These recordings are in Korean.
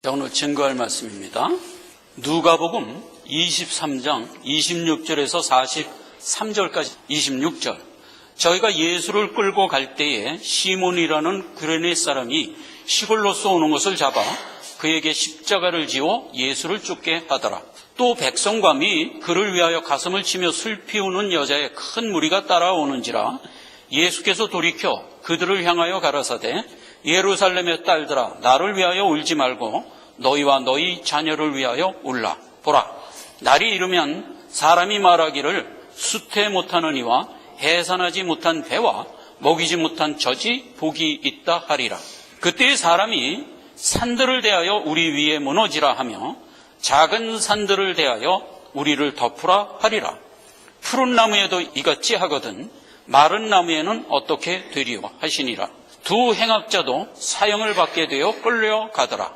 오늘 증거할 말씀입니다. 누가복음 23장 26절에서 43절까지 26절. 저희가 예수를 끌고 갈 때에 시몬이라는 구레네 사람이 시골로서 오는 것을 잡아 그에게 십자가를 지어 예수를 쫓게 하더라. 또 백성과 및 그를 위하여 가슴을 치며 슬피 우는 여자의 큰 무리가 따라오는지라. 예수께서 돌이켜 그들을 향하여 가라사대 예루살렘의 딸들아, 나를 위하여 울지 말고 너희와 너희 자녀를 위하여 울라. 보라, 날이 이르면 사람이 말하기를 수태 못하는 이와 해산하지 못한 배와 먹이지 못한 젖이 복이 있다 하리라. 그때 사람이 산들을 대하여 우리 위에 무너지라 하며 작은 산들을 대하여 우리를 덮으라 하리라. 푸른 나무에도 이같이 하거든 마른 나무에는 어떻게 되리요 하시니라. 두 행악자도 사형을 받게 되어 끌려가더라.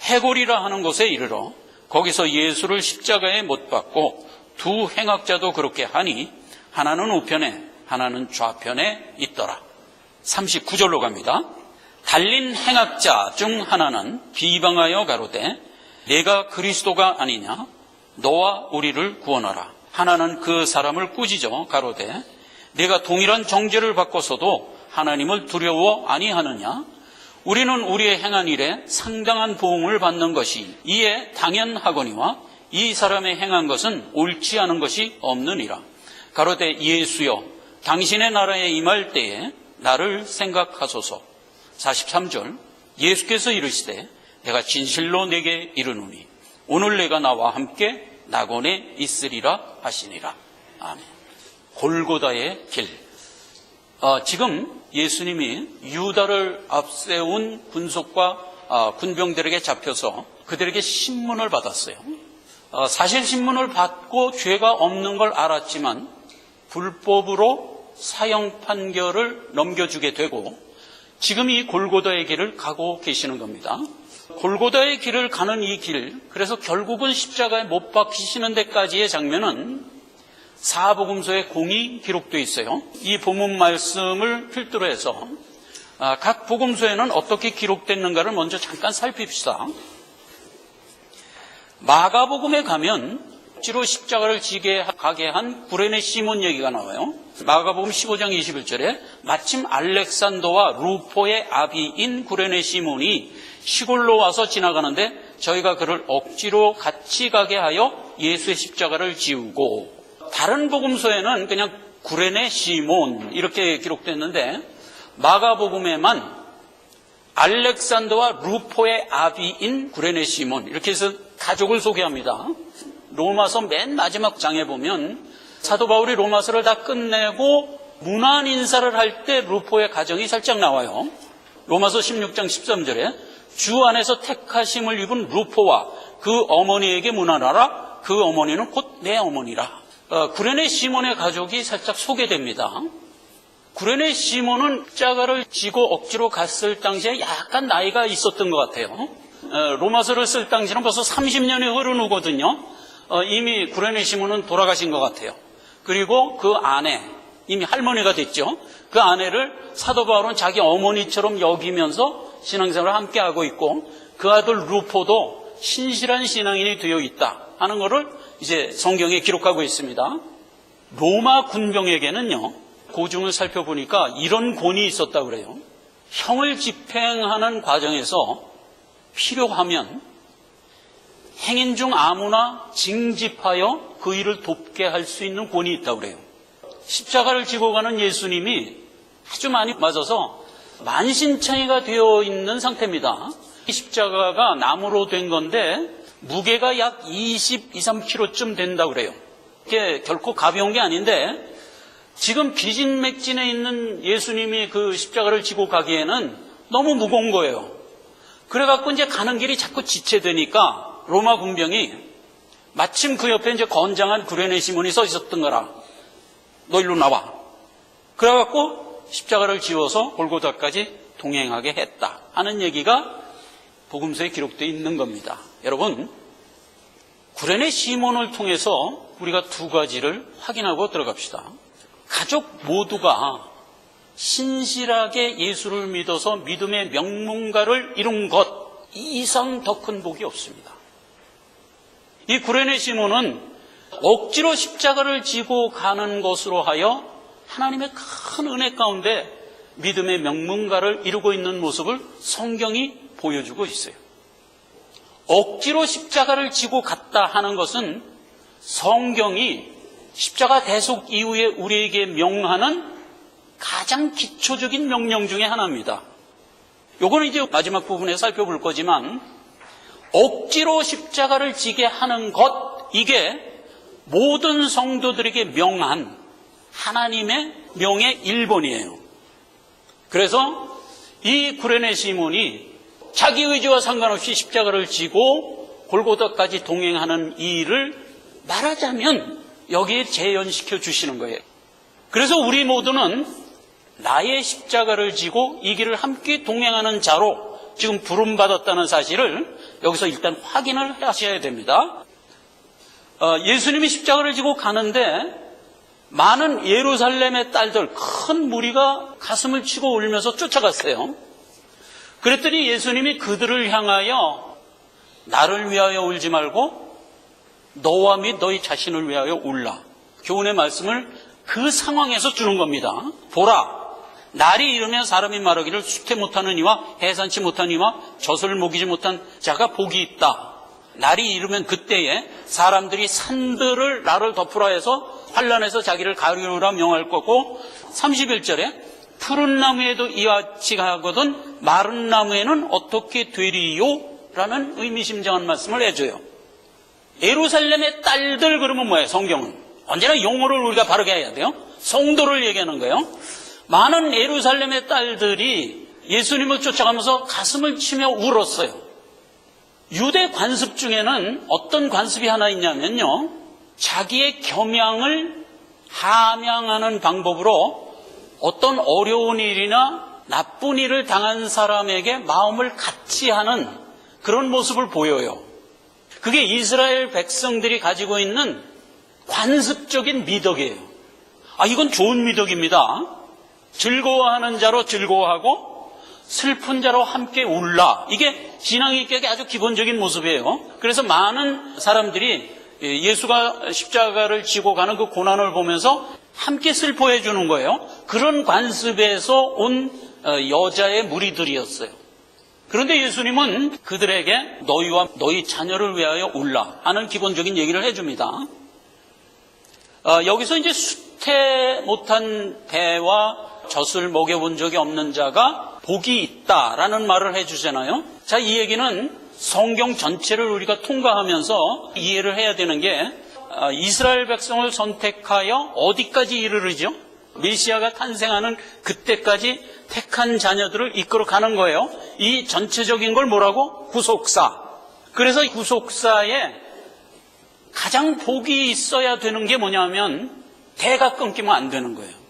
해골이라 하는 곳에 이르러 거기서 예수를 십자가에 못 박고 두 행악자도 그렇게 하니 하나는 우편에 하나는 좌편에 있더라. 39절로 갑니다. 달린 행악자 중 하나는 비방하여 가로되 내가 그리스도가 아니냐, 너와 우리를 구원하라. 하나는 그 사람을 꾸짖어 가로되 내가 동일한 정죄를 받고서도 하나님을 두려워 아니하느냐? 우리는 우리의 행한 일에 상당한 보응을 받는 것이 이에 당연하거니와 이 사람의 행한 것은 옳지 않은 것이 없느니라. 가로되 예수여, 당신의 나라에 임할 때에 나를 생각하소서. 43절. 예수께서 이르시되 내가 진실로 내게 이르노니 오늘 내가 나와 함께 낙원에 있으리라 하시니라. 아멘. 골고다의 길. 지금 예수님이 유다를 앞세운 군속과 군병들에게 잡혀서 그들에게 신문을 받았어요. 사실 신문을 받고 죄가 없는 걸 알았지만 불법으로 사형 판결을 넘겨주게 되고 지금 이 골고다의 길을 가고 계시는 겁니다. 골고다의 길을 가는 이 길, 그래서 결국은 십자가에 못 박히시는 데까지의 장면은 사복음서에 공이 기록되어 있어요. 이 본문 말씀을 필두로 해서 각 복음서에는 어떻게 기록됐는가를 먼저 잠깐 살핍시다. 마가복음에 가면 억지로 십자가를 지게 가게 한 구레네 시몬 얘기가 나와요. 마가복음 15장 21절에 마침 알렉산더와 루포의 아비인 구레네 시몬이 시골로 와서 지나가는데 저희가 그를 억지로 같이 가게 하여 예수의 십자가를 지우고, 다른 복음서에는 그냥 구레네 시몬 이렇게 기록됐는데 마가복음에만 알렉산더와 루포의 아비인 구레네 시몬 이렇게 해서 가족을 소개합니다. 로마서 맨 마지막 장에 보면 사도 바울이 로마서를 다 끝내고 문안 인사를 할 때 루포의 가정이 살짝 나와요. 로마서 16장 13절에 주 안에서 택하심을 입은 루포와 그 어머니에게 문안하라. 그 어머니는 곧 내 어머니라. 구레네 시몬의 가족이 살짝 소개됩니다. 구레네 시몬은 십자가를 지고 억지로 갔을 당시에 약간 나이가 있었던 것 같아요. 로마서를 쓸 당시는 벌써 30년이 흐른 후거든요. 이미 구레네 시몬은 돌아가신 것 같아요. 그리고 그 아내, 이미 할머니가 됐죠. 그 아내를 사도 바울은 자기 어머니처럼 여기면서 신앙생활을 함께하고 있고 그 아들 루포도 신실한 신앙인이 되어 있다 하는 것을 이제 성경에 기록하고 있습니다. 로마 군병에게는요, 고증을 살펴보니까 이런 권위 있었다고 그래요. 형을 집행하는 과정에서 필요하면 행인 중 아무나 징집하여 그 일을 돕게 할 수 있는 권위 있다고 그래요. 십자가를 지고 가는 예수님이 아주 많이 맞아서 만신창이가 되어 있는 상태입니다. 이 십자가가 나무로 된 건데 무게가 약 23kg쯤 된다고 그래요. 이게 결코 가벼운 게 아닌데 지금 기진맥진에 있는 예수님이 그 십자가를 지고 가기에는 너무 무거운 거예요. 그래갖고 이제 가는 길이 자꾸 지체되니까 로마 군병이 마침 그 옆에 이제 건장한 구레네 시몬이 서 있었던 거라. 너 일로 나와. 그래갖고 십자가를 지워서 골고다까지 동행하게 했다 하는 얘기가 복음서에 기록되어 있는 겁니다. 여러분, 구레네 시몬을 통해서 우리가 두 가지를 확인하고 들어갑시다. 가족 모두가 신실하게 예수를 믿어서 믿음의 명문가를 이룬 것, 이상 더 큰 복이 없습니다. 이 구레네 시몬은 억지로 십자가를 지고 가는 것으로 하여 하나님의 큰 은혜 가운데 믿음의 명문가를 이루고 있는 모습을 성경이 보여주고 있어요. 억지로 십자가를 지고 갔다 하는 것은 성경이 십자가 대속 이후에 우리에게 명하는 가장 기초적인 명령 중에 하나입니다. 요거는 이제 마지막 부분에 살펴볼 거지만 억지로 십자가를 지게 하는 것, 이게 모든 성도들에게 명한 하나님의 명의 1번이에요. 그래서 이 구레네 시몬이 자기 의지와 상관없이 십자가를 지고 골고다까지 동행하는 이 일을 말하자면 여기에 재현시켜 주시는 거예요. 그래서 우리 모두는 나의 십자가를 지고 이 길을 함께 동행하는 자로 지금 부름받았다는 사실을 여기서 일단 확인을 하셔야 됩니다. 예수님이 십자가를 지고 가는데 많은 예루살렘의 딸들, 큰 무리가 가슴을 치고 울면서 쫓아갔어요. 그랬더니 예수님이 그들을 향하여 나를 위하여 울지 말고 너와 및 너희 자신을 위하여 울라. 교훈의 말씀을 그 상황에서 주는 겁니다. 보라, 날이 이르면 사람이 말하기를 수태 못하는 이와 해산치 못한 이와 젖을 먹이지 못한 자가 복이 있다. 날이 이르면 그때에 사람들이 산들을 나를 덮으라 해서 환란에서 자기를 가리우라 명할 거고, 31절에 푸른 나무에도 이와 같이 하거든 마른 나무에는 어떻게 되리요? 라는 의미심장한 말씀을 해줘요. 예루살렘의 딸들 그러면 뭐예요? 성경은 언제나 용어를 우리가 바르게 해야 돼요. 성도를 얘기하는 거예요. 많은 예루살렘의 딸들이 예수님을 쫓아가면서 가슴을 치며 울었어요. 유대 관습 중에는 어떤 관습이 하나 있냐면요, 자기의 겸양을 함양하는 방법으로 어떤 어려운 일이나 나쁜 일을 당한 사람에게 마음을 같이 하는 그런 모습을 보여요. 그게 이스라엘 백성들이 가지고 있는 관습적인 미덕이에요. 이건 좋은 미덕입니다. 즐거워하는 자로 즐거워하고 슬픈 자로 함께 울라. 이게 신앙인격의 아주 기본적인 모습이에요. 그래서 많은 사람들이 예수가 십자가를 지고 가는 그 고난을 보면서 함께 슬퍼해 주는 거예요. 그런 관습에서 온 여자의 무리들이었어요. 그런데 예수님은 그들에게 너희와 너희 자녀를 위하여 울라 하는 기본적인 얘기를 해줍니다. 여기서 이제 수태 못한 배와 젖을 먹여본 적이 없는 자가 복이 있다라는 말을 해주잖아요. 자, 이 얘기는 성경 전체를 우리가 통과하면서 이해를 해야 되는 게, 이스라엘 백성을 선택하여 어디까지 이르르죠? 메시아가 탄생하는 그때까지 택한 자녀들을 이끌어 가는 거예요. 이 전체적인 걸 뭐라고? 구속사. 그래서 구속사에 가장 복이 있어야 되는 게 뭐냐면 대가 끊기면 안 되는 거예요.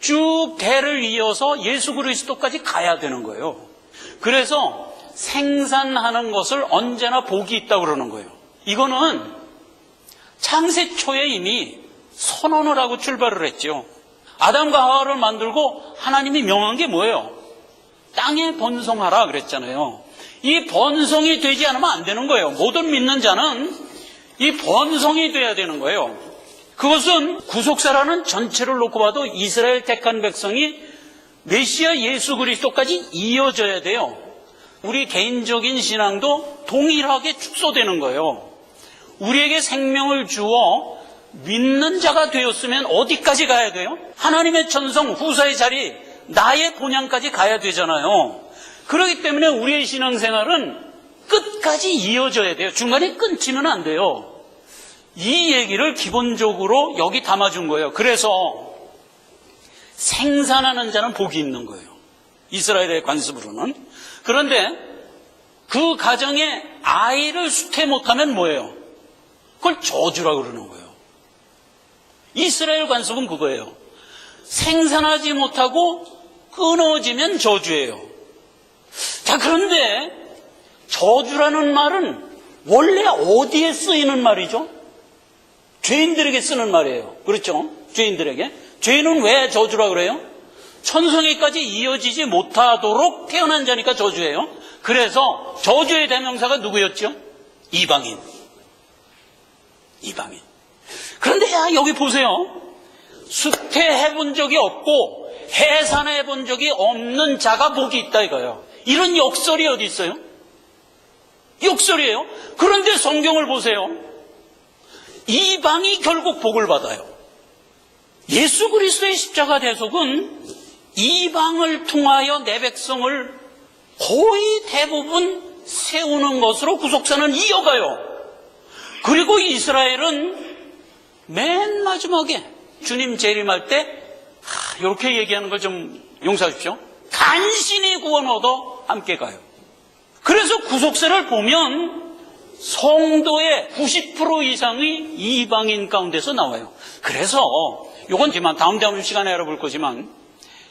쭉 대를 이어서 예수 그리스도까지 가야 되는 거예요. 그래서 생산하는 것을 언제나 복이 있다고 그러는 거예요. 이거는 창세 초에 이미 선언을 하고 출발을 했죠. 아담과 하와를 만들고 하나님이 명한 게 뭐예요? 땅에 번성하라 그랬잖아요. 이 번성이 되지 않으면 안 되는 거예요. 모든 믿는 자는 이 번성이 돼야 되는 거예요. 그것은 구속사라는 전체를 놓고 봐도 이스라엘 택한 백성이 메시아 예수 그리스도까지 이어져야 돼요. 우리 개인적인 신앙도 동일하게 축소되는 거예요. 우리에게 생명을 주어 믿는 자가 되었으면 어디까지 가야 돼요? 하나님의 천성 후사의 자리, 나의 본향까지 가야 되잖아요. 그렇기 때문에 우리의 신앙생활은 끝까지 이어져야 돼요. 중간에 끊지면 안 돼요. 이 얘기를 기본적으로 여기 담아준 거예요. 그래서 생산하는 자는 복이 있는 거예요. 이스라엘의 관습으로는. 그런데 그 가정에 아이를 수태 못하면 뭐예요? 그걸 저주라고 그러는 거예요. 이스라엘 관습은 그거예요. 생산하지 못하고 끊어지면 저주예요. 자, 그런데 저주라는 말은 원래 어디에 쓰이는 말이죠? 죄인들에게 쓰는 말이에요. 그렇죠? 죄인들에게. 죄는 왜 저주라고 그래요? 천성에까지 이어지지 못하도록 태어난 자니까 저주예요. 그래서 저주의 대명사가 누구였죠? 이방인. 그런데 여기 보세요. 수태해본 적이 없고 해산해본 적이 없는 자가 복이 있다 이거예요. 이런 역설이 어디 있어요? 역설이에요. 그런데 성경을 보세요. 이방이 결국 복을 받아요. 예수 그리스도의 십자가 대속은 이방을 통하여 내 백성을 거의 대부분 세우는 것으로 구속사는 이어가요. 그리고 이스라엘은 맨 마지막에 주님 재림할 때 이렇게 얘기하는 걸 좀 용서하십시오. 간신히 구원 얻어 함께 가요. 그래서 구속사를 보면 성도의 90% 이상이 이방인 가운데서 나와요. 그래서 이건 다음 시간에 알아볼 거지만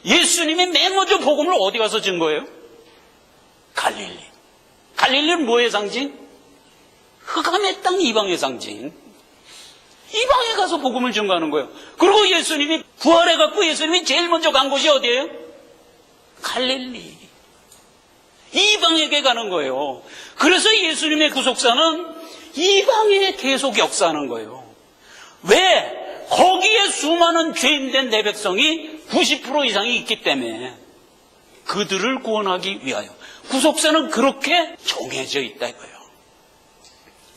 예수님이 맨 먼저 복음을 어디 가서 준 거예요? 갈릴리. 갈릴리는 뭐의 상징? 흑암의 땅 이방의 상징. 이방에 가서 복음을 전가하는 거예요. 그리고 예수님이 부활해갖고 예수님이 제일 먼저 간 곳이 어디예요? 갈릴리. 이방에게 가는 거예요. 그래서 예수님의 구속사는 이방에 계속 역사하는 거예요. 왜? 거기에 수많은 죄인된 내 백성이 90% 이상이 있기 때문에 그들을 구원하기 위하여 구속사는 그렇게 정해져 있다 이거예요.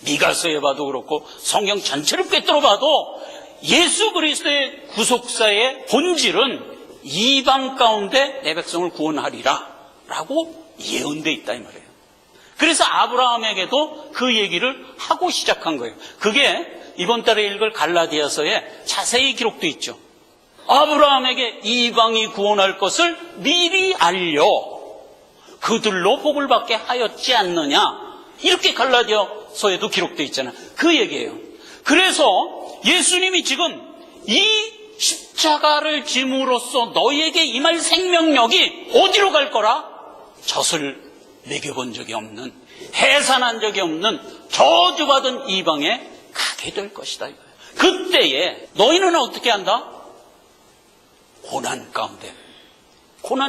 미가서에 봐도 그렇고 성경 전체를 꿰뚫어 봐도 예수 그리스도의 구속사의 본질은 이방 가운데 내 백성을 구원하리라 라고 예언되어 있다 이 말이에요. 그래서 아브라함에게도 그 얘기를 하고 시작한 거예요. 그게 이번 달에 읽을 갈라디아서에 자세히 기록되어 있죠. 아브라함에게 이방이 구원할 것을 미리 알려 그들로 복을 받게 하였지 않느냐, 이렇게 갈라디아서에도 기록되어 있잖아요. 그 얘기예요. 그래서 예수님이 지금 이 십자가를 짐으로써 너희에게 임할 생명력이 어디로 갈 거라? 젖을 먹여본 적이 없는, 해산한 적이 없는 저주받은 이방에 가게 될 것이다 이거예요. 그때에 너희는 어떻게 한다? 고난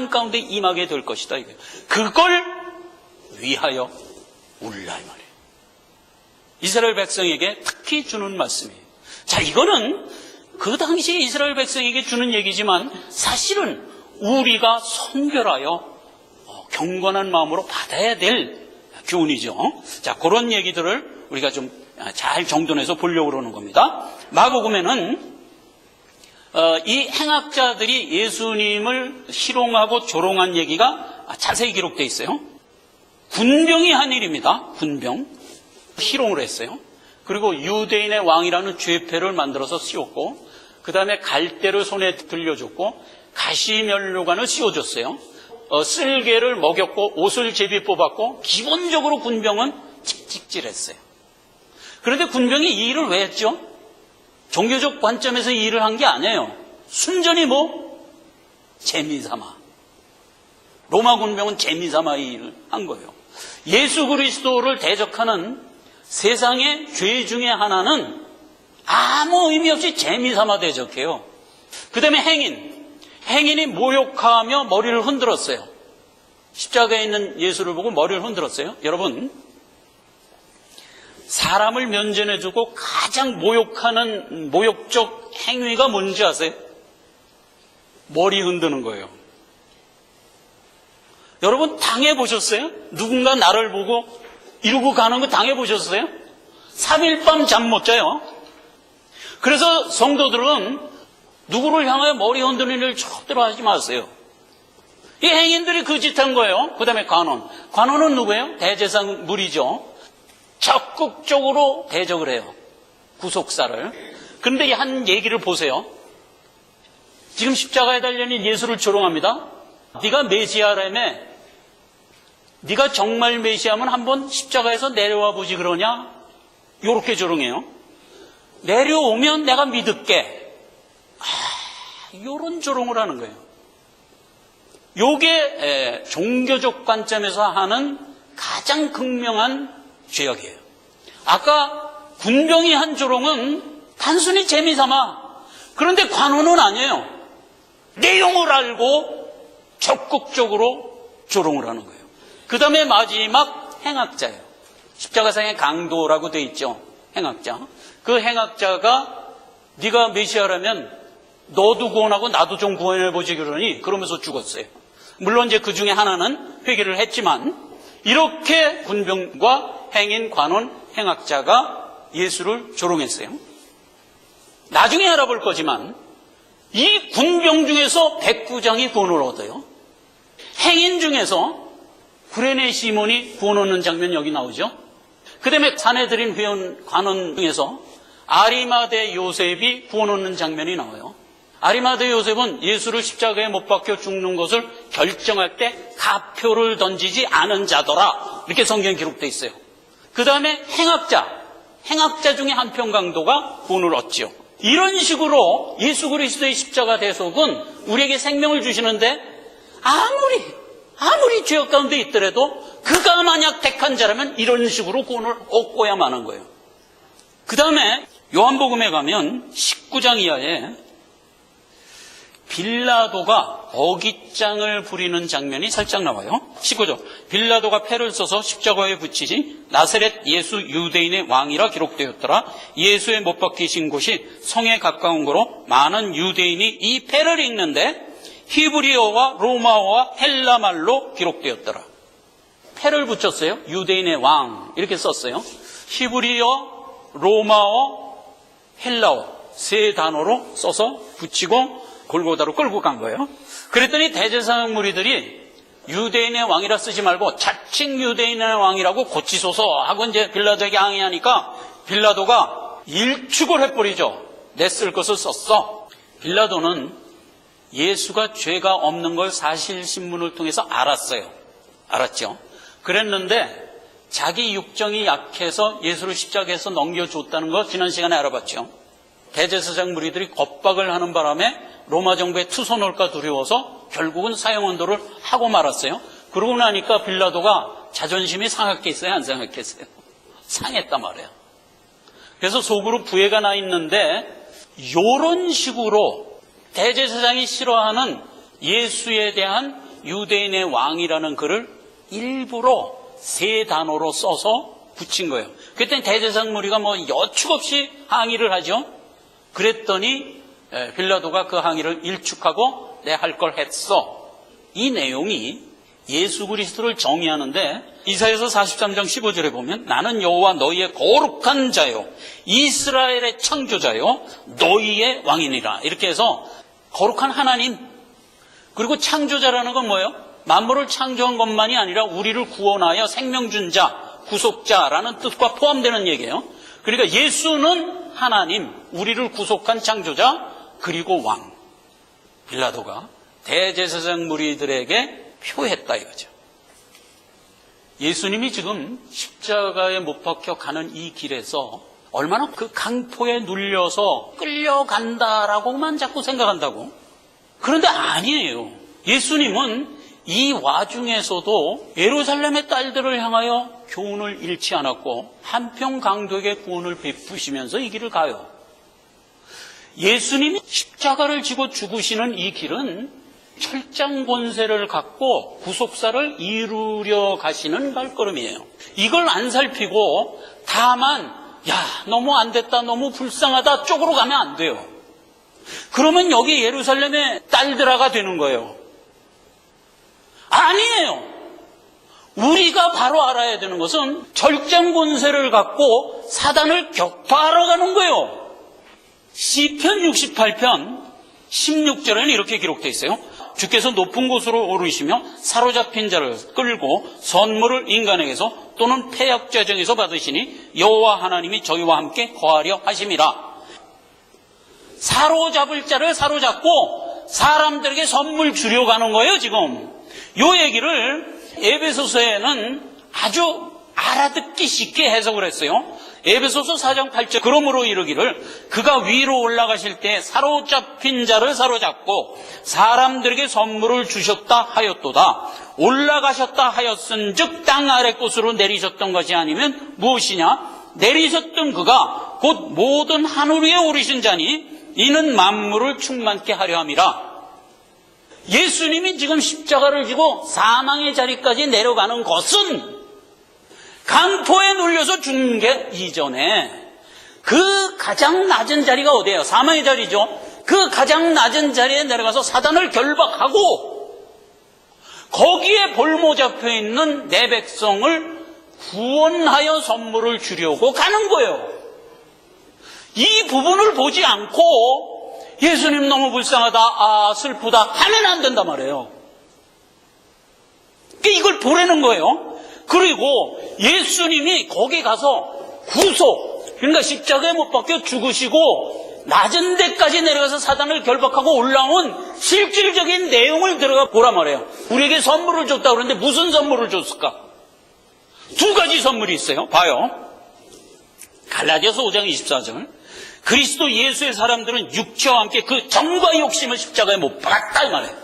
가운데 임하게 될 것이다 이거예요. 그걸 위하여 울라 이 말이에요. 이스라엘 백성에게 특히 주는 말씀이에요. 자, 이거는 그 당시에 이스라엘 백성에게 주는 얘기지만 사실은 우리가 선별하여 경건한 마음으로 받아야 될 교훈이죠. 자, 그런 얘기들을 우리가 좀 잘 정돈해서 보려고 그러는 겁니다. 마고복음에는 이 행악자들이 예수님을 희롱하고 조롱한 얘기가 자세히 기록되어 있어요. 군병이 한 일입니다. 군병. 희롱을 했어요. 그리고 유대인의 왕이라는 죄패를 만들어서 씌웠고, 그 다음에 갈대를 손에 들려줬고, 가시면류관을 씌워줬어요. 쓸개를 먹였고, 옷을 제비 뽑았고, 기본적으로 군병은 칙칙질했어요. 그런데 군병이 이 일을 왜 했죠? 종교적 관점에서 이 일을 한 게 아니에요. 순전히 재미삼아. 로마 군병은 재미삼아 이 일을 한 거예요. 예수 그리스도를 대적하는 세상의 죄 중에 하나는 아무 의미 없이 재미삼아 대적해요. 그 다음에 행인이 모욕하며 머리를 흔들었어요. 십자가에 있는 예수를 보고 머리를 흔들었어요. 여러분, 사람을 면전해주고 가장 모욕하는 모욕적 행위가 뭔지 아세요? 머리 흔드는 거예요. 여러분 당해보셨어요? 누군가 나를 보고 이러고 가는 거 당해보셨어요? 3일 밤 잠 못 자요. 그래서 성도들은 누구를 향하여 머리 흔드는 일을 절대로 하지 마세요. 이 행인들이 그 짓 한 거예요. 그 다음에 관원은 누구예요? 대제사장 무리죠. 적극적으로 대적을 해요. 구속사를. 그런데 이 한 얘기를 보세요. 지금 십자가에 달려있는 예수를 조롱합니다. 네가 메시아라며, 네가 정말 메시아면 한번 십자가에서 내려와 보지 그러냐? 요렇게 조롱해요. 내려오면 내가 믿을게. 요런 조롱을 하는 거예요. 요게 종교적 관점에서 하는 가장 극명한 죄악이에요. 아까 군병이 한 조롱은 단순히 재미삼아. 그런데 관원은 아니에요. 내용을 알고 적극적으로 조롱을 하는 거예요. 그 다음에 마지막 행악자예요. 십자가상의 강도라고 돼 있죠. 행악자. 그 행악자가 네가 메시아라면 너도 구원하고 나도 좀 구원해보지 그러니 그러면서 죽었어요. 물론 이제 그 중에 하나는 회개를 했지만 이렇게 군병과 행인, 관원, 행악자가 예수를 조롱했어요. 나중에 알아볼 거지만 이 군병 중에서 백부장이 구원을 얻어요. 행인 중에서 구레네 시몬이 구원 얻는 장면 여기 나오죠. 그 다음에 산헤드린 회원 관원 중에서 아리마대 요셉이 구원 얻는 장면이 나와요. 아리마대 요셉은 예수를 십자가에 못 박혀 죽는 것을 결정할 때 가표를 던지지 않은 자더라. 이렇게 성경에 기록되어 있어요. 그 다음에 행악자 중에 한편 강도가 구원을 얻지요. 이런 식으로 예수 그리스도의 십자가 대속은 우리에게 생명을 주시는데 아무리 죄악 가운데 있더라도 그가 만약 택한 자라면 이런 식으로 구원을 얻고야만 하는 거예요. 그 다음에 요한복음에 가면 19장 이하에 빌라도가 어깃장을 부리는 장면이 살짝 나와요. 19절. 빌라도가 패를 써서 십자가에 붙이지 나사렛 예수 유대인의 왕이라 기록되었더라. 예수의 못 박히신 곳이 성에 가까운 거로 많은 유대인이 이 패를 읽는데 히브리어와 로마어와 헬라말로 기록되었더라. 패를 붙였어요. 유대인의 왕 이렇게 썼어요. 히브리어, 로마어, 헬라어 세 단어로 써서 붙이고 골고다로 끌고 간 거예요. 그랬더니 대제사장 무리들이 유대인의 왕이라 쓰지 말고 자칭 유대인의 왕이라고 고치소서 하고 이제 빌라도에게 항의하니까 빌라도가 일축을 해버리죠. 내 쓸 것을 썼어. 빌라도는 예수가 죄가 없는 걸 사실신문을 통해서 알았죠. 그랬는데 자기 육정이 약해서 예수를 십자가에서 넘겨줬다는 거 지난 시간에 알아봤죠. 대제사장 무리들이 겁박을 하는 바람에 로마 정부에 투손 올까 두려워서 결국은 사형언도를 하고 말았어요. 그러고 나니까 빌라도가 자존심이 상했겠어요? 안 상했겠어요? 상했단 말이에요. 그래서 속으로 부해가 나 있는데 이런 식으로 대제사장이 싫어하는 예수에 대한 유대인의 왕이라는 글을 일부러 세 단어로 써서 붙인 거예요. 그때 대제사장 무리가 여축 없이 항의를 하죠. 그랬더니 빌라도가 그 항의를 일축하고 내 할 걸 했어. 이 내용이 예수 그리스도를 정의하는데 이사야서 43장 15절에 보면 나는 여호와 너희의 거룩한 자요 이스라엘의 창조자요 너희의 왕이니라. 이렇게 해서 거룩한 하나님 그리고 창조자라는 건 뭐예요? 만물을 창조한 것만이 아니라 우리를 구원하여 생명 준 자, 구속자라는 뜻과 포함되는 얘기예요. 그러니까 예수는 하나님, 우리를 구속한 창조자, 그리고 왕. 빌라도가 대제사장 무리들에게 표했다 이거죠. 예수님이 지금 십자가에 못 박혀 가는 이 길에서 얼마나 그 강포에 눌려서 끌려간다라고만 자꾸 생각한다고. 그런데 아니에요. 예수님은 이 와중에서도 예루살렘의 딸들을 향하여 교훈을 잃지 않았고 한평 강도에게 구원을 베푸시면서 이 길을 가요. 예수님이 십자가를 지고 죽으시는 이 길은 철장 권세를 갖고 구속사를 이루려 가시는 발걸음이에요. 이걸 안 살피고 다만 너무 안 됐다, 너무 불쌍하다 쪽으로 가면 안 돼요. 그러면 여기 예루살렘의 딸들아가 되는 거예요. 아니에요. 우리가 바로 알아야 되는 것은 절장 권세를 갖고 사단을 격파하러 가는 거예요. 시편 68편 16절에는 이렇게 기록되어 있어요. 주께서 높은 곳으로 오르시며 사로잡힌 자를 끌고 선물을 인간에게서 또는 패역자 중에서 받으시니 여호와 하나님이 저희와 함께 거하려 하심이라. 사로잡을 자를 사로잡고 사람들에게 선물 주려 가는 거예요. 지금 이 얘기를 에베소서에는 아주 알아듣기 쉽게 해석을 했어요. 에베소서 4장 8절 그러므로 이르기를 그가 위로 올라가실 때 사로잡힌 자를 사로잡고 사람들에게 선물을 주셨다 하였도다. 올라가셨다 하였은즉 땅 아래 곳으로 내리셨던 것이 아니면 무엇이냐? 내리셨던 그가 곧 모든 하늘 위에 오르신 자니 이는 만물을 충만케 하려 함이라. 예수님이 지금 십자가를 지고 사망의 자리까지 내려가는 것은 강포에 눌려서 죽는 게 이전에 그 가장 낮은 자리가 어디예요? 사망의 자리죠. 그 가장 낮은 자리에 내려가서 사단을 결박하고 거기에 볼모 잡혀 있는 내 백성을 구원하여 선물을 주려고 가는 거예요. 이 부분을 보지 않고 예수님 너무 불쌍하다, 슬프다 하면 안 된단 말이에요. 이걸 보라는 거예요. 그리고 예수님이 거기 가서 그러니까 십자가에 못 박혀 죽으시고 낮은 데까지 내려가서 사단을 결박하고 올라온 실질적인 내용을 들어가 보란 말이에요. 우리에게 선물을 줬다고 그러는데 무슨 선물을 줬을까? 두 가지 선물이 있어요. 봐요. 갈라디아서 5장 24절. 그리스도 예수의 사람들은 육체와 함께 그 정과 욕심을 십자가에 못 박았다 이 말이에요.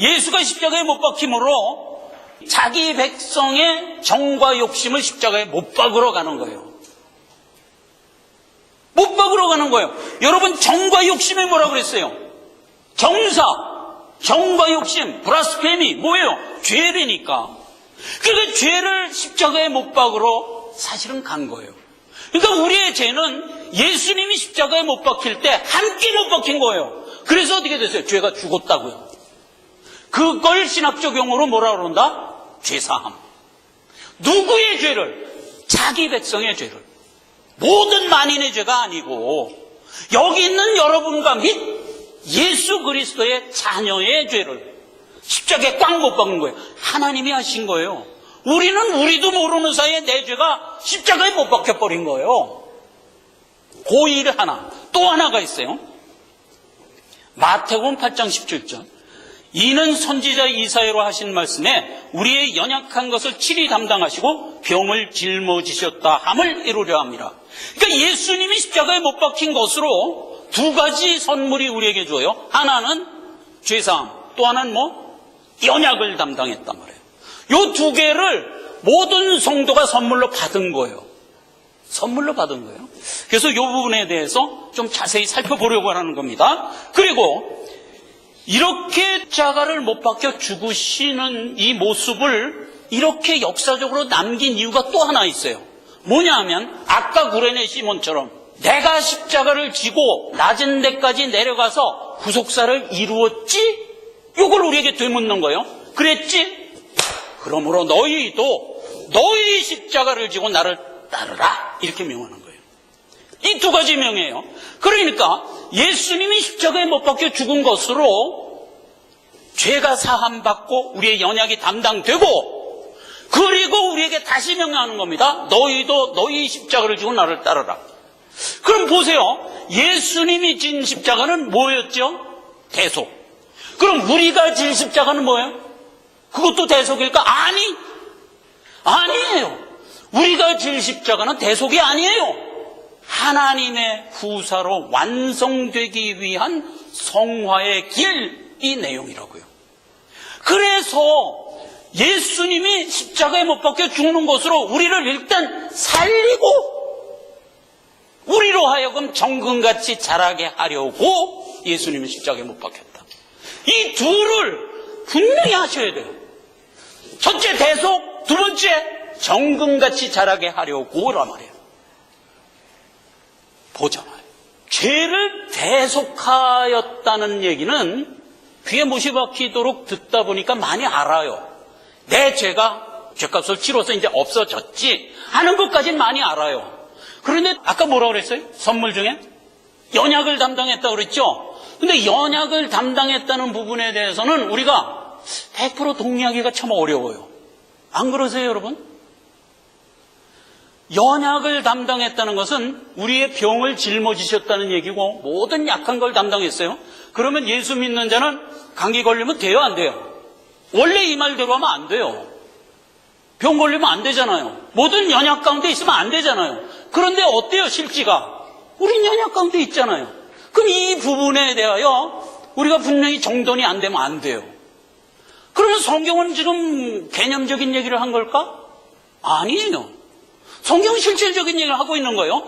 예수가 십자가에 못 박힘으로 자기 백성의 정과 욕심을 십자가에 못 박으러 가는 거예요. 못 박으러 가는 거예요. 여러분, 정과 욕심이 뭐라고 그랬어요? 정사, 정과 욕심, 브라스페미 뭐예요? 죄래니까. 그러니까 죄를 십자가에 못 박으러 사실은 간 거예요. 그러니까 우리의 죄는 예수님이 십자가에 못 박힐 때 함께 못 박힌 거예요. 그래서 어떻게 됐어요? 죄가 죽었다고요. 그걸 신학적 용어로 뭐라 그런다? 죄사함. 누구의 죄를? 자기 백성의 죄를. 모든 만인의 죄가 아니고 여기 있는 여러분과 및 예수 그리스도의 자녀의 죄를 십자가에 꽉 못 박은 거예요. 하나님이 하신 거예요. 우리도 모르는 사이에 내 죄가 십자가에 못 박혀버린 거예요. 그 일 하나. 또 하나가 있어요. 마태복음 8장 17절. 이는 선지자 이사야로 하신 말씀에 우리의 연약한 것을 친히 담당하시고 병을 짊어지셨다 함을 이루려 합니다. 그러니까 예수님이 십자가에 못 박힌 것으로 두 가지 선물이 우리에게 줘요. 하나는 죄사함, 또 하나는 연약을 담당했단 말이에요. 이 두 개를 모든 성도가 선물로 받은 거예요. 선물로 받은 거예요. 그래서 이 부분에 대해서 좀 자세히 살펴보려고 하는 겁니다. 그리고 이렇게 십자가를 못 박혀 죽으시는 이 모습을 이렇게 역사적으로 남긴 이유가 또 하나 있어요. 뭐냐 하면 아까 구레네 시몬처럼 내가 십자가를 지고 낮은 데까지 내려가서 구속사를 이루었지? 이걸 우리에게 되묻는 거예요. 그랬지? 그러므로 너희도 너희 십자가를 지고 나를 따르라 이렇게 명하는 거예요. 이 두 가지 명이에요. 그러니까 예수님이 십자가에 못 박혀 죽은 것으로 죄가 사함받고 우리의 연약이 담당되고 그리고 우리에게 다시 명령하는 겁니다. 너희도 너희 십자가를 지고 나를 따르라. 그럼 보세요. 예수님이 진 십자가는 뭐였죠? 대속. 그럼 우리가 진 십자가는 뭐예요? 그것도 대속일까? 아니에요. 우리가 질 십자가는 대속이 아니에요. 하나님의 후사로 완성되기 위한 성화의 길, 이 내용이라고요. 그래서 예수님이 십자가에 못 박혀 죽는 것으로 우리를 일단 살리고 우리로 하여금 정금같이 자라게 하려고 예수님이 십자가에 못 박혔다. 이 둘을 분명히 하셔야 돼요. 첫째 대속, 두 번째 정금같이 자라게 하려고란 말이에요. 보잖아요. 죄를 대속하였다는 얘기는 귀에 못이 박히도록 듣다 보니까 많이 알아요. 내 죄가 죄값을 치러서 이제 없어졌지 하는 것까지는 많이 알아요. 그런데 아까 뭐라고 그랬어요? 선물 중에 연약을 담당했다고 그랬죠? 근데 연약을 담당했다는 부분에 대해서는 우리가 100% 동의하기가 참 어려워요. 안 그러세요, 여러분? 연약을 담당했다는 것은 우리의 병을 짊어지셨다는 얘기고 모든 약한 걸 담당했어요. 그러면 예수 믿는 자는 감기 걸리면 돼요, 안 돼요? 원래 이 말대로 하면 안 돼요. 병 걸리면 안 되잖아요. 모든 연약 가운데 있으면 안 되잖아요. 그런데 어때요, 실지가? 우린 연약 가운데 있잖아요. 그럼 이 부분에 대하여 우리가 분명히 정돈이 안 되면 안 돼요. 그러면 성경은 지금 개념적인 얘기를 한 걸까? 아니에요. 성경은 실질적인 얘기를 하고 있는 거예요.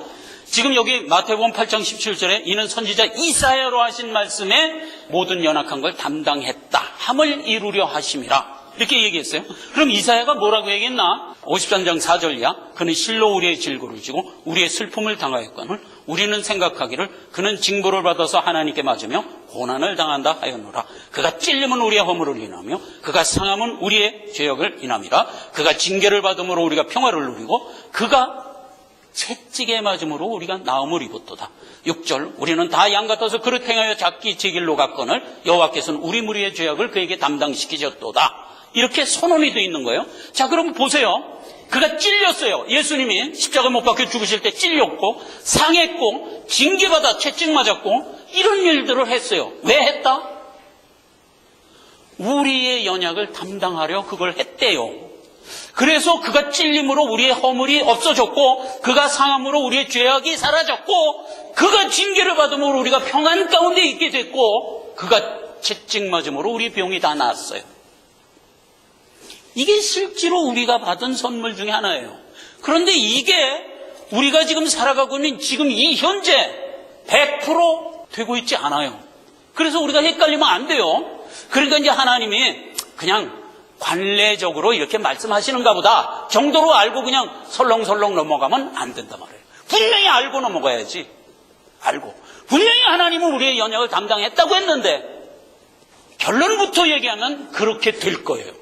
지금 여기 마태복음 8장 17절에 이는 선지자 이사야로 하신 말씀에 모든 연약한 걸 담당했다 함을 이루려 하심이라 이렇게 얘기했어요. 그럼 이사야가 뭐라고 얘기했나? 53장 4절이야. 그는 실로 우리의 질고를 지고 우리의 슬픔을 당하였거늘 우리는 생각하기를 그는 징벌을 받아서 하나님께 맞으며 고난을 당한다 하였노라. 그가 찔림은 우리의 허물을 인하며 그가 상함은 우리의 죄악을 인함이라. 그가 징계를 받음으로 우리가 평화를 누리고 그가 채찍에 맞음으로 우리가 나음을 입었도다. 6절 우리는 다 양 같아서 그릇 행하여 작기 제 길로 갔거늘 여호와께서는 우리 무리의 죄악을 그에게 담당시키셨도다. 이렇게 선언이 되어 있는 거예요. 자, 그럼 보세요. 그가 찔렸어요. 예수님이 십자가 못 박혀 죽으실 때 찔렸고 상했고 징계받아 채찍 맞았고 이런 일들을 했어요. 왜 했다? 우리의 연약을 담당하려 그걸 했대요. 그래서 그가 찔림으로 우리의 허물이 없어졌고 그가 상함으로 우리의 죄악이 사라졌고 그가 징계를 받음으로 우리가 평안 가운데 있게 됐고 그가 채찍 맞음으로 우리 병이 다 나았어요. 이게 실제로 우리가 받은 선물 중에 하나예요. 그런데 이게 우리가 지금 살아가고 있는 지금 이 현재 100% 되고 있지 않아요. 그래서 우리가 헷갈리면 안 돼요. 그러니까 이제 하나님이 그냥 관례적으로 이렇게 말씀하시는가 보다 정도로 알고 그냥 설렁설렁 넘어가면 안 된단 말이에요. 분명히 알고 넘어가야지. 알고. 분명히 하나님은 우리의 연약을 담당했다고 했는데 결론부터 얘기하면 그렇게 될 거예요.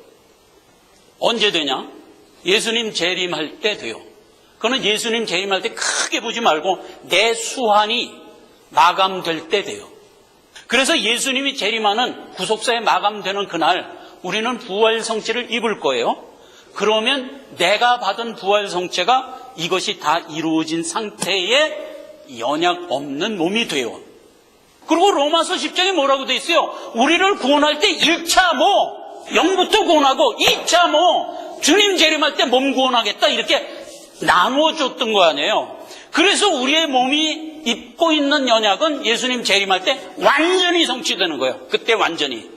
언제 되냐? 예수님 재림할 때 돼요. 그거는 예수님 재림할 때 크게 보지 말고 내 수한이 마감될 때 돼요. 그래서 예수님이 재림하는 구속사에 마감되는 그날 우리는 부활성체를 입을 거예요. 그러면 내가 받은 부활성체가 이것이 다 이루어진 상태의 연약 없는 몸이 돼요. 그리고 로마서 10장에 뭐라고 돼 있어요? 우리를 구원할 때 1차 영부터 구원하고 2차 주님 재림할 때 몸 구원하겠다 이렇게 나누어줬던 거 아니에요. 그래서 우리의 몸이 입고 있는 연약은 예수님 재림할 때 완전히 성취되는 거예요. 그때 완전히.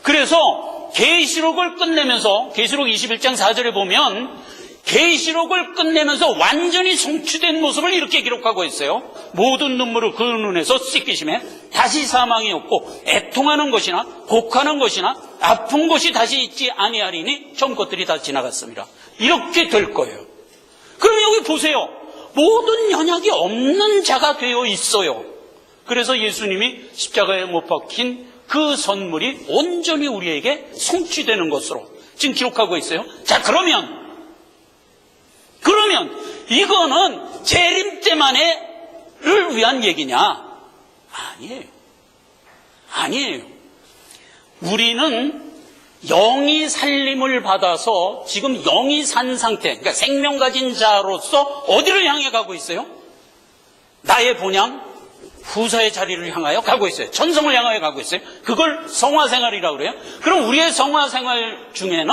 그래서 계시록을 끝내면서 계시록 21장 4절에 보면 계시록을 끝내면서 완전히 성취된 모습을 이렇게 기록하고 있어요. 모든 눈물을 그 눈에서 씻기심에 다시 사망이 없고 애통하는 것이나 곡하는 것이나 아픈 것이 다시 있지 아니하리니 처음 것들이 다 지나갔습니다. 이렇게 될 거예요. 그럼 여기 보세요. 모든 연약이 없는 자가 되어 있어요. 그래서 예수님이 십자가에 못 박힌 그 선물이 온전히 우리에게 성취되는 것으로 지금 기록하고 있어요. 자, 그러면 이거는 재림 때만을 위한 얘기냐? 아니에요. 우리는 영이 살림을 받아서 지금 영이 산 상태, 그러니까 생명 가진 자로서 어디를 향해 가고 있어요? 나의 본향, 후사의 자리를 향하여 가고 있어요. 천성을 향하여 가고 있어요. 그걸 성화생활이라고 그래요. 그럼 우리의 성화생활 중에는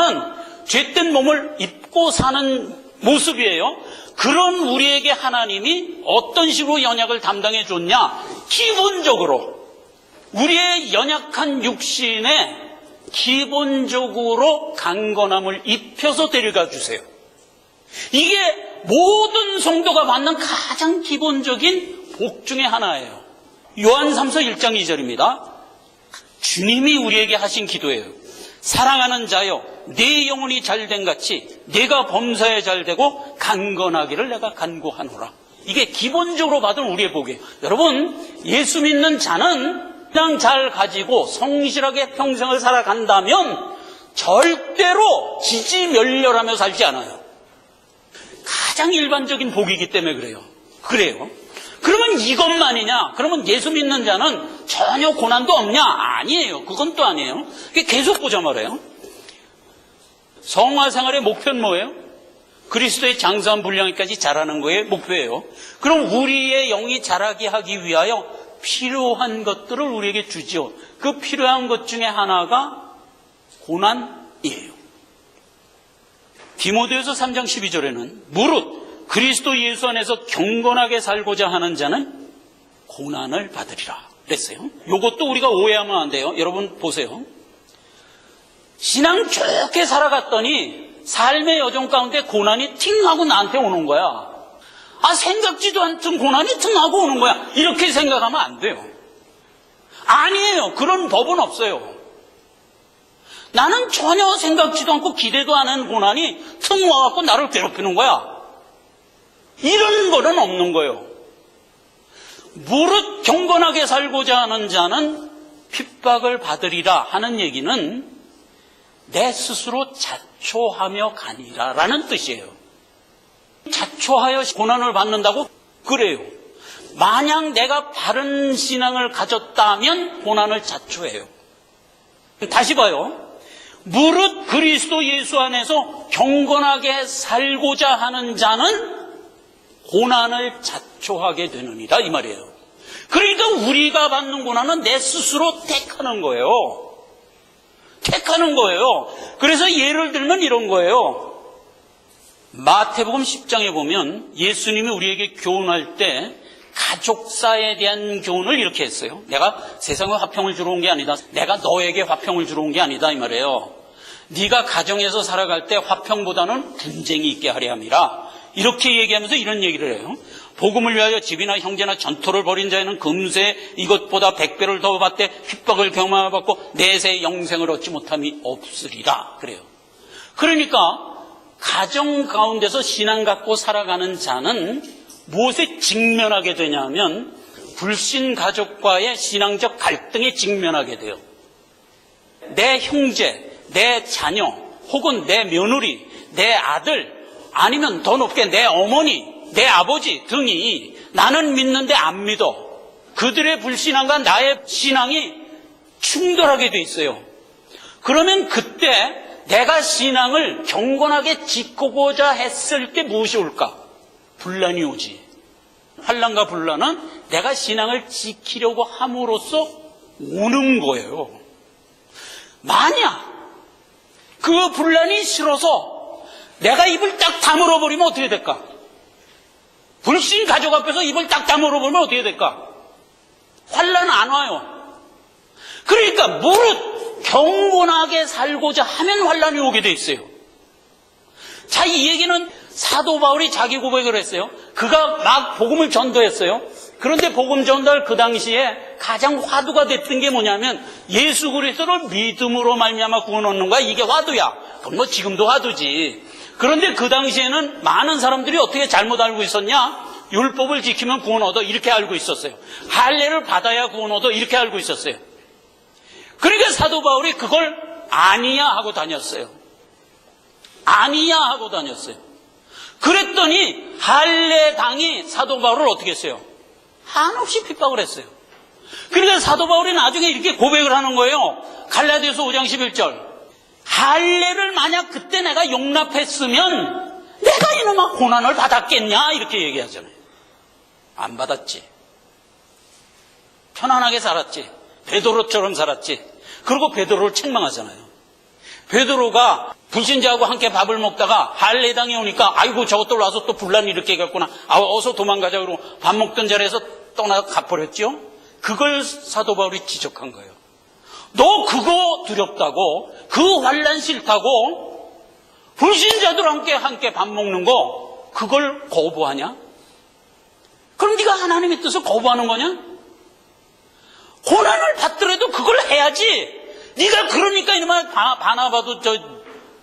죄된 몸을 입고 사는 모습이에요. 그런 우리에게 하나님이 어떤 식으로 연약을 담당해 줬냐? 기본적으로 우리의 연약한 육신에 기본적으로 강건함을 입혀서 데려가 주세요. 이게 모든 성도가 받는 가장 기본적인 복 중에 하나예요. 요한 3서 1장 2절입니다. 주님이 우리에게 하신 기도예요. 사랑하는 자여, 내 영혼이 잘된 같이 내가 범사에 잘되고 강건하기를 내가 간구하노라. 이게 기본적으로 받은 우리의 복이에요. 여러분, 예수 믿는 자는 그냥 잘 가지고 성실하게 평생을 살아간다면 절대로 지지멸렬하며 살지 않아요. 가장 일반적인 복이기 때문에 그래요. 그러면 이것만이냐? 그러면 예수 믿는 자는 전혀 고난도 없냐? 아니에요. 그건 또 아니에요. 계속 보자 말이에요. 성화생활의 목표는 뭐예요? 그리스도의 장사한 분량까지 자라는 거에 목표예요. 그럼 우리의 영이 자라게 하기 위하여 필요한 것들을 우리에게 주지요. 그 필요한 것 중에 하나가 고난이에요. 디모데후서 3장 12절에는 무릇 그리스도 예수 안에서 경건하게 살고자 하는 자는 고난을 받으리라 그랬어요. 이것도 우리가 오해하면 안 돼요. 여러분 보세요. 신앙 좋게 살아갔더니 삶의 여정 가운데 고난이 팅 하고 나한테 오는 거야. 생각지도 않던 고난이 등하고 오는 거야. 이렇게 생각하면 안 돼요. 아니에요. 그런 법은 없어요. 나는 전혀 생각지도 않고 기대도 안 한 고난이 틈 와갖고 나를 괴롭히는 거야. 이런 거는 없는 거예요. 무릇 경건하게 살고자 하는 자는 핍박을 받으리라 하는 얘기는 내 스스로 자초하며 가니라 라는 뜻이에요. 자초하여 고난을 받는다고? 그래요. 만약 내가 바른 신앙을 가졌다면 고난을 자초해요. 다시 봐요. 무릇 그리스도 예수 안에서 경건하게 살고자 하는 자는 고난을 자초하게 되느니라 이 말이에요. 그러니까 우리가 받는 고난은 내 스스로 택하는 거예요. 택하는 거예요. 그래서 예를 들면 이런 거예요. 마태복음 10장에 보면 예수님이 우리에게 교훈할 때 가족사에 대한 교훈을 이렇게 했어요. 내가 세상에 화평을 주러 온 게 아니다. 내가 너에게 화평을 주러 온 게 아니다 이 말이에요. 네가 가정에서 살아갈 때 화평보다는 분쟁이 있게 하려 함이라. 이렇게 얘기하면서 이런 얘기를 해요. 복음을 위하여 집이나 형제나 전토를 벌인 자에는 금세 이것보다 100배를 더 받되 핍박을 경험하고 내세 영생을 얻지 못함이 없으리라. 그래요. 그러니까 가정 가운데서 신앙 갖고 살아가는 자는 무엇에 직면하게 되냐면 불신 가족과의 신앙적 갈등에 직면하게 돼요. 내 형제, 내 자녀, 혹은 내 며느리, 내 아들, 아니면 더 높게 내 어머니, 내 아버지 등이 나는 믿는데 안 믿어. 그들의 불신앙과 나의 신앙이 충돌하게 돼 있어요. 그러면 그때 내가 신앙을 경건하게 지키고자 했을 때 무엇이 올까? 분란이 오지. 환난과 분란은 내가 신앙을 지키려고 함으로써 오는 거예요. 만약 그 분란이 싫어서 내가 입을 딱 다물어 버리면 어떻게 될까? 불신 가족 앞에서 입을 딱 다물어 버리면 어떻게 될까? 환난 안 와요. 그러니까 무릇 경건하게 살고자 하면 환난이 오게 돼 있어요. 자, 이 얘기는 사도 바울이 자기 고백을 했어요. 그가 막 복음을 전도했어요. 그런데 복음 전달 그 당시에 가장 화두가 됐던 게 뭐냐면 예수 그리스도를 믿음으로 말미암아 구원 얻는 거야. 이게 화두야. 그건 뭐 지금도 화두지. 그런데 그 당시에는 많은 사람들이 어떻게 잘못 알고 있었냐? 율법을 지키면 구원 얻어 이렇게 알고 있었어요. 할례를 받아야 구원 얻어 이렇게 알고 있었어요. 그러니까 사도 바울이 그걸 아니야 하고 다녔어요. 아니야 하고 다녔어요. 그랬더니 할례당이 사도 바울을 어떻게 했어요? 한없이 핍박을 했어요. 그러니까 사도 바울이 나중에 이렇게 고백을 하는 거예요. 갈라디아서 5장 11절. 할례를 만약 그때 내가 용납했으면 내가 이놈아 고난을 받았겠냐 이렇게 얘기하잖아요. 안 받았지. 편안하게 살았지. 베드로처럼 살았지. 그리고 베드로를 책망하잖아요. 베드로가 불신자하고 함께 밥을 먹다가 할례당이 오니까 아이고 저것들 와서 또 분란이 이렇게 해갔구나. 어서 도망가자 그러고 밥 먹던 자리에서 떠나 가버렸죠. 그걸 사도 바울이 지적한 거예요. 너 그거 두렵다고, 그 환난 싫다고, 불신자들과 함께 밥 먹는 거 그걸 거부하냐? 그럼 네가 하나님의 뜻을 거부하는 거냐? 고난을 받더라도 그걸 해야지. 네가 그러니까 이놈아 바나바도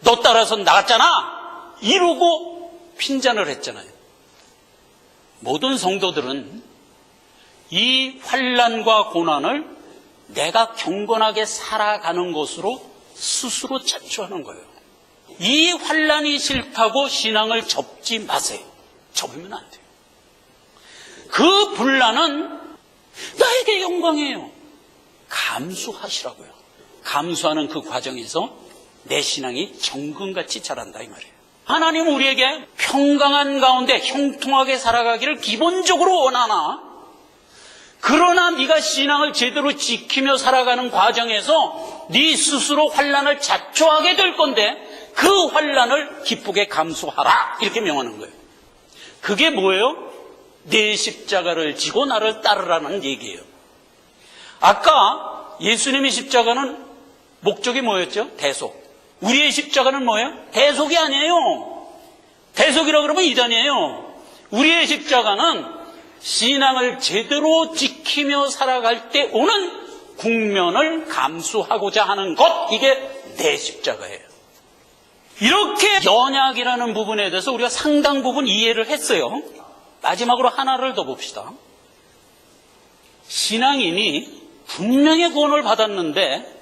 너 따라서 나갔잖아 이러고 핀잔을 했잖아요. 모든 성도들은 이 환난과 고난을 내가 경건하게 살아가는 것으로 스스로 자초하는 거예요. 이 환난이 싫다고 신앙을 접지 마세요. 접으면 안 돼요. 그 분란은 나에게 영광이에요. 감수하시라고요. 감수하는 그 과정에서 내 신앙이 정금같이 자란다 이 말이에요. 하나님은 우리에게 평강한 가운데 형통하게 살아가기를 기본적으로 원하나, 그러나 네가 신앙을 제대로 지키며 살아가는 과정에서 네 스스로 환난을 자초하게 될 건데 그 환난을 기쁘게 감수하라 이렇게 명하는 거예요. 그게 뭐예요? 내 십자가를 지고 나를 따르라는 얘기예요. 아까 예수님의 십자가는 목적이 뭐였죠? 대속. 우리의 십자가는 뭐예요? 대속이 아니에요. 대속이라고 그러면 이단이에요. 우리의 십자가는 신앙을 제대로 지키며 살아갈 때 오는 국면을 감수하고자 하는 것, 이게 내 십자가예요. 이렇게 연약이라는 부분에 대해서 우리가 상당 부분 이해를 했어요. 마지막으로 하나를 더 봅시다. 신앙인이 분명히 구원을 받았는데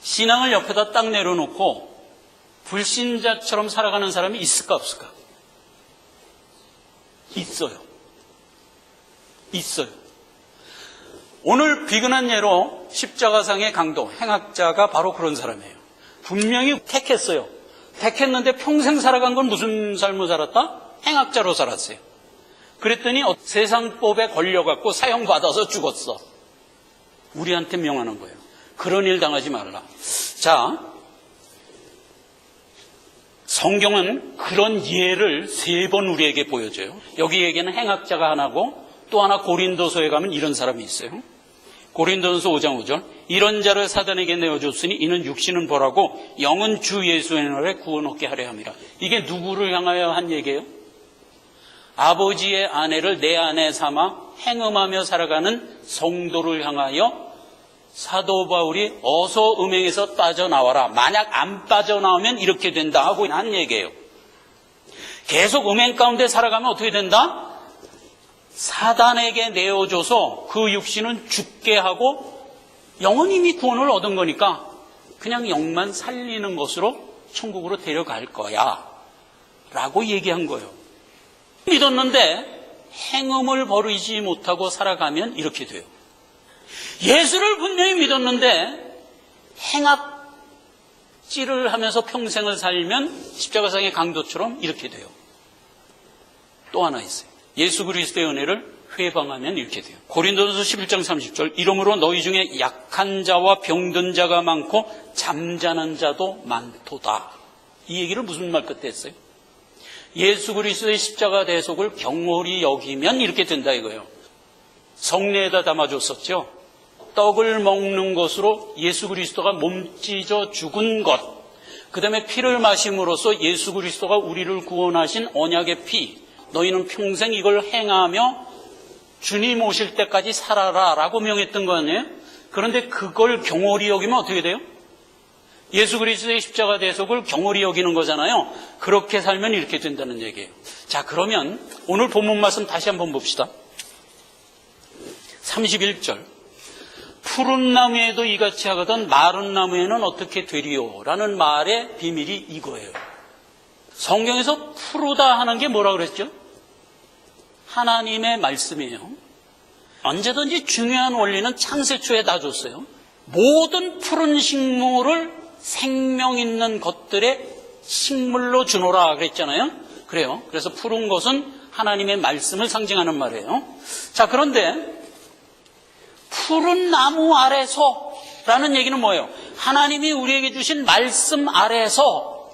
신앙을 옆에다 딱 내려놓고 불신자처럼 살아가는 사람이 있을까 없을까? 있어요. 오늘 비근한 예로 십자가상의 강도, 행악자가 바로 그런 사람이에요. 분명히 택했어요. 택했는데 평생 살아간 건 무슨 삶을 살았다? 행악자로 살았어요. 그랬더니 세상법에 걸려갖고 사형받아서 죽었어. 우리한테 명하는 거예요. 그런 일 당하지 말라. 자, 성경은 그런 예를 3번 우리에게 보여줘요. 여기에게는 행악자가 하나고 또 하나 고린도서에 가면 이런 사람이 있어요. 고린도전서 5장 5절, 이런 자를 사단에게 내어줬으니 이는 육신은 벌하고 영은 주 예수의 날에 구원 얻게 하려 함이라. 이게 누구를 향하여 한 얘기예요? 아버지의 아내를 내 아내 삼아 행음하며 살아가는 성도를 향하여 사도 바울이 어서 음행에서 빠져나와라. 만약 안 빠져나오면 이렇게 된다 하고 한 얘기예요. 계속 음행 가운데 살아가면 어떻게 된다? 사단에게 내어줘서 그 육신은 죽게 하고 영은 이미 구원을 얻은 거니까 그냥 영만 살리는 것으로 천국으로 데려갈 거야 라고 얘기한 거예요. 믿었는데 행음을 버리지 못하고 살아가면 이렇게 돼요. 예수를 분명히 믿었는데 행악질을 하면서 평생을 살면 십자가상의 강도처럼 이렇게 돼요. 또 하나 있어요. 예수 그리스도의 은혜를 회방하면 이렇게 돼요. 고린도전서 11장 30절, 이러므로 너희 중에 약한 자와 병든 자가 많고 잠자는 자도 많도다. 이 얘기를 무슨 말 끝에 했어요? 예수 그리스도의 십자가 대속을 경홀히 여기면 이렇게 된다 이거예요. 성례에다 담아줬었죠. 떡을 먹는 것으로 예수 그리스도가 몸찢어 죽은 것, 그 다음에 피를 마심으로써 예수 그리스도가 우리를 구원하신 언약의 피, 너희는 평생 이걸 행하며 주님 오실 때까지 살아라 라고 명했던 거 아니에요? 그런데 그걸 경홀히 여기면 어떻게 돼요? 예수 그리스도의 십자가 대속을 경홀히 여기는 거잖아요. 그렇게 살면 이렇게 된다는 얘기예요. 자, 그러면 오늘 본문 말씀 다시 한번 봅시다. 31절, 푸른 나무에도 이같이 하거든 마른 나무에는 어떻게 되리요? 라는 말의 비밀이 이거예요. 성경에서 푸르다 하는 게 뭐라 그랬죠? 하나님의 말씀이에요. 언제든지 중요한 원리는 창세초에 다 줬어요. 모든 푸른 식물을 생명 있는 것들의 식물로 주노라 그랬잖아요. 그래요. 그래서 푸른 것은 하나님의 말씀을 상징하는 말이에요. 자, 그런데 푸른 나무 아래서라는 얘기는 뭐예요? 하나님이 우리에게 주신 말씀 아래서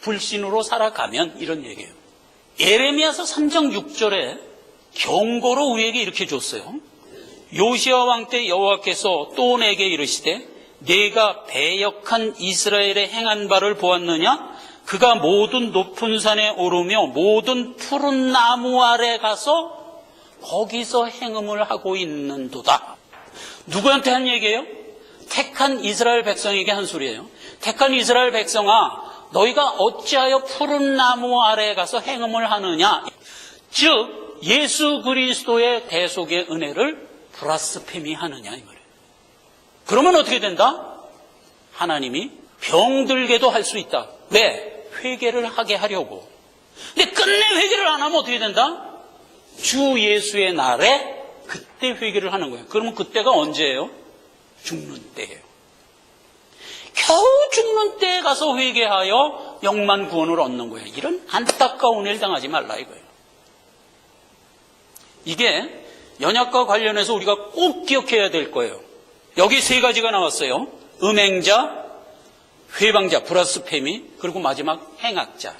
불신으로 살아가면 이런 얘기예요. 예레미야서 3장 6절에 경고로 우리에게 이렇게 줬어요. 요시야 왕 때 여호와께서 또 내게 이르시되 내가 배역한 이스라엘의 행한 바를 보았느냐? 그가 모든 높은 산에 오르며 모든 푸른 나무 아래 가서 거기서 행음을 하고 있는도다. 누구한테 한 얘기예요? 택한 이스라엘 백성에게 한 소리예요. 택한 이스라엘 백성아, 너희가 어찌하여 푸른 나무 아래에 가서 행음을 하느냐? 즉 예수 그리스도의 대속의 은혜를 브라스페미 하느냐 이 말이에요. 그러면 어떻게 된다? 하나님이 병들게도 할 수 있다. 왜? 회개를 하게 하려고. 근데 끝내 회개를 안 하면 어떻게 된다? 주 예수의 날에 그때 회개를 하는 거예요. 그러면 그때가 언제예요? 죽는 때예요. 겨우 죽는 때에 가서 회개하여 영만 구원을 얻는 거예요. 이런 안타까운 일 당하지 말라 이거예요. 이게 연약과 관련해서 우리가 꼭 기억해야 될 거예요. 여기 3가지가 나왔어요. 음행자, 회방자, 브라스페미, 그리고 마지막 행악자.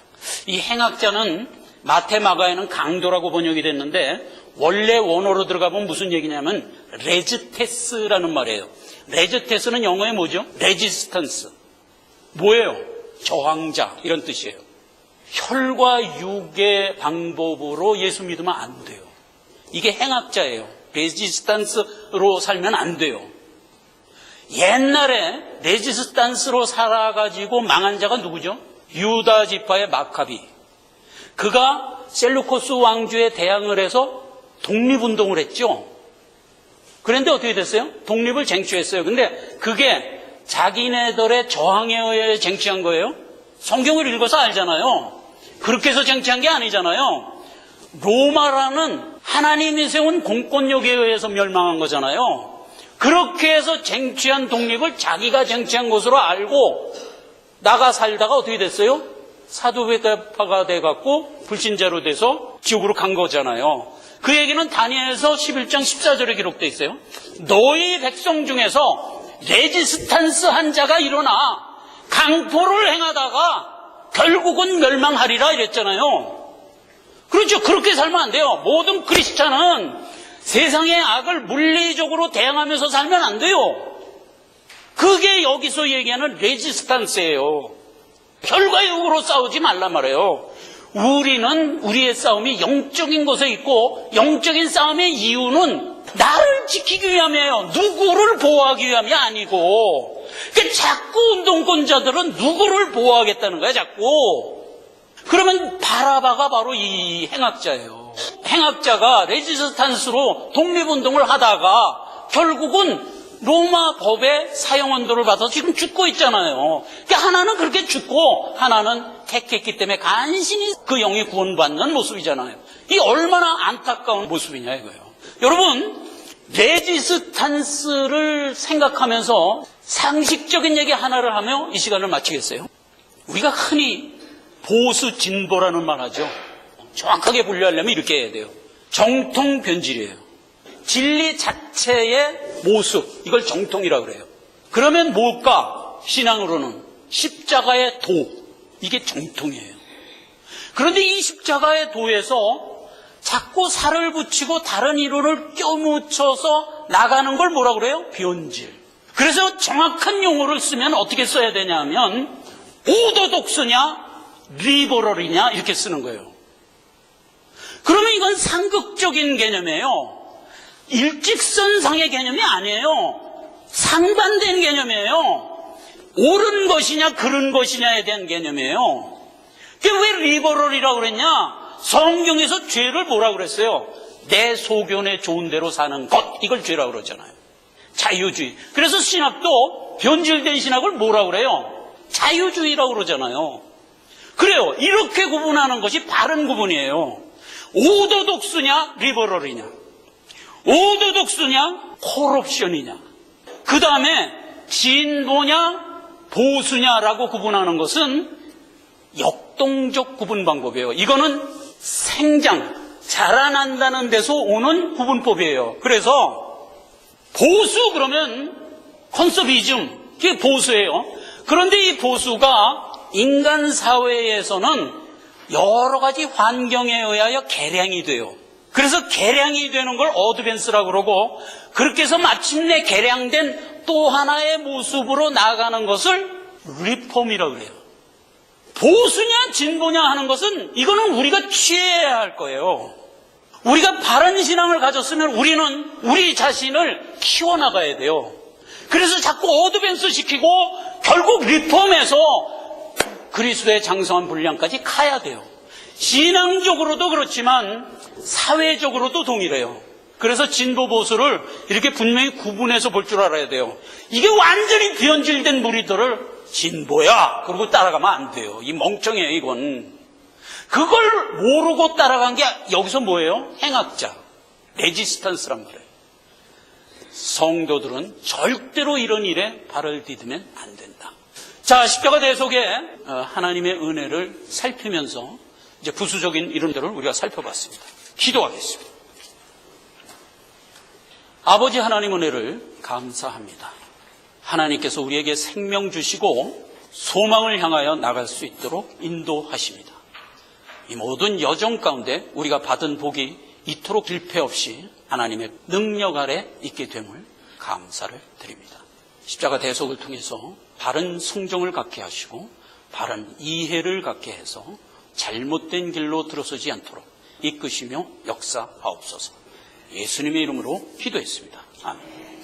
이 행악자는 마태 마가에는 강도라고 번역이 됐는데 원래 원어로 들어가 보면 무슨 얘기냐면 레지테스라는 말이에요. 레지테스는 영어에 뭐죠? 레지스턴스. 뭐예요? 저항자 이런 뜻이에요. 혈과 육의 방법으로 예수 믿으면 안 돼요. 이게 행악자예요. 레지스탄스로 살면 안 돼요. 옛날에 레지스탄스로 살아가지고 망한 자가 누구죠? 유다 지파의 마카비. 그가 셀루코스 왕조에 대항을 해서 독립운동을 했죠. 그런데 어떻게 됐어요? 독립을 쟁취했어요. 근데 그게 자기네들의 저항에 의해 쟁취한 거예요. 성경을 읽어서 알잖아요. 그렇게 해서 쟁취한 게 아니잖아요. 로마라는 하나님이 세운 공권력에 의해서 멸망한 거잖아요. 그렇게 해서 쟁취한 독립을 자기가 쟁취한 것으로 알고 나가 살다가 어떻게 됐어요? 사두개파가 돼갖고 불신자로 돼서 지옥으로 간 거잖아요. 그 얘기는 다니엘서 11장 14절에 기록되어 있어요. 너희 백성 중에서 레지스탄스 한 자가 일어나 강포를 행하다가 결국은 멸망하리라 이랬잖아요. 그렇죠. 그렇게 살면 안 돼요. 모든 크리스찬은 세상의 악을 물리적으로 대항하면서 살면 안 돼요. 그게 여기서 얘기하는 레지스탄스예요. 혈과 육으로 싸우지 말란 말이에요. 우리는 우리의 싸움이 영적인 것에 있고 영적인 싸움의 이유는 나를 지키기 위함이에요. 누구를 보호하기 위함이 아니고. 그러니까 자꾸 운동권자들은 누구를 보호하겠다는 거야 자꾸. 그러면 바라바가 바로 이 행악자예요. 행악자가 레지스탄스로 독립운동을 하다가 결국은 로마 법의 사형언도를 받아서 지금 죽고 있잖아요. 그러니까 하나는 그렇게 죽고 하나는 택했기 때문에 간신히 그 영이 구원받는 모습이잖아요. 이 얼마나 안타까운 모습이냐 이거예요. 여러분, 레지스탄스를 생각하면서 상식적인 얘기 하나를 하며 이 시간을 마치겠어요. 우리가 흔히 보수 진보라는 말 하죠. 정확하게 분류하려면 이렇게 해야 돼요. 정통 변질이에요. 진리 자체의 모습, 이걸 정통이라고 그래요. 그러면 뭘까? 신앙으로는 십자가의 도, 이게 정통이에요. 그런데 이 십자가의 도에서 자꾸 살을 붙이고 다른 이론을 껴묻혀서 나가는 걸 뭐라고 그래요? 변질. 그래서 정확한 용어를 쓰면 어떻게 써야 되냐면 오도독스냐 리버럴이냐 이렇게 쓰는 거예요. 그러면 이건 상극적인 개념이에요. 일직선상의 개념이 아니에요. 상반된 개념이에요. 옳은 것이냐 그른 것이냐에 대한 개념이에요. 그게 왜 리버럴이라고 그랬냐? 성경에서 죄를 뭐라고 그랬어요? 내 소견에 좋은 대로 사는 것, 이걸 죄라고 그러잖아요. 자유주의. 그래서 신학도 변질된 신학을 뭐라고 그래요? 자유주의라고 그러잖아요. 그래요. 이렇게 구분하는 것이 바른 구분이에요. 오도독스냐 리버럴이냐, 오도독스냐 코럽션이냐, 그 다음에 진보냐 보수냐라고 구분하는 것은 역동적 구분 방법이에요. 이거는 생장, 자라난다는 데서 오는 구분법이에요. 그래서 보수 그러면 컨서비즘, 이게 보수예요. 그런데 이 보수가 인간 사회에서는 여러 가지 환경에 의하여 개량이 돼요. 그래서 개량이 되는 걸 어드밴스라고 그러고, 그렇게 해서 마침내 개량된 또 하나의 모습으로 나아가는 것을 리폼이라고 그래요. 보수냐 진보냐 하는 것은 이거는 우리가 취해야 할 거예요. 우리가 바른 신앙을 가졌으면 우리는 우리 자신을 키워나가야 돼요. 그래서 자꾸 어드밴스 시키고 결국 리폼해서 그리스도의 장성한 분량까지 가야 돼요. 신앙적으로도 그렇지만 사회적으로도 동일해요. 그래서 진보 보수를 이렇게 분명히 구분해서 볼 줄 알아야 돼요. 이게 완전히 변질된 무리들을 진보야 그러고 따라가면 안 돼요. 이 멍청이에요 이건. 그걸 모르고 따라간 게 여기서 뭐예요? 행악자, 레지스탄스란 말이에요. 성도들은 절대로 이런 일에 발을 디디면 안 된다. 자, 십자가 대속에 하나님의 은혜를 살피면서 이제 부수적인 이론들을 우리가 살펴봤습니다. 기도하겠습니다. 아버지 하나님 은혜를 감사합니다. 하나님께서 우리에게 생명 주시고 소망을 향하여 나갈 수 있도록 인도하십니다. 이 모든 여정 가운데 우리가 받은 복이 이토록 실패 없이 하나님의 능력 아래 있게 됨을 감사를 드립니다. 십자가 대속을 통해서 바른 성정을 갖게 하시고 바른 이해를 갖게 해서 잘못된 길로 들어서지 않도록 이끄시며 역사하옵소서. 예수님의 이름으로 기도했습니다. 아멘.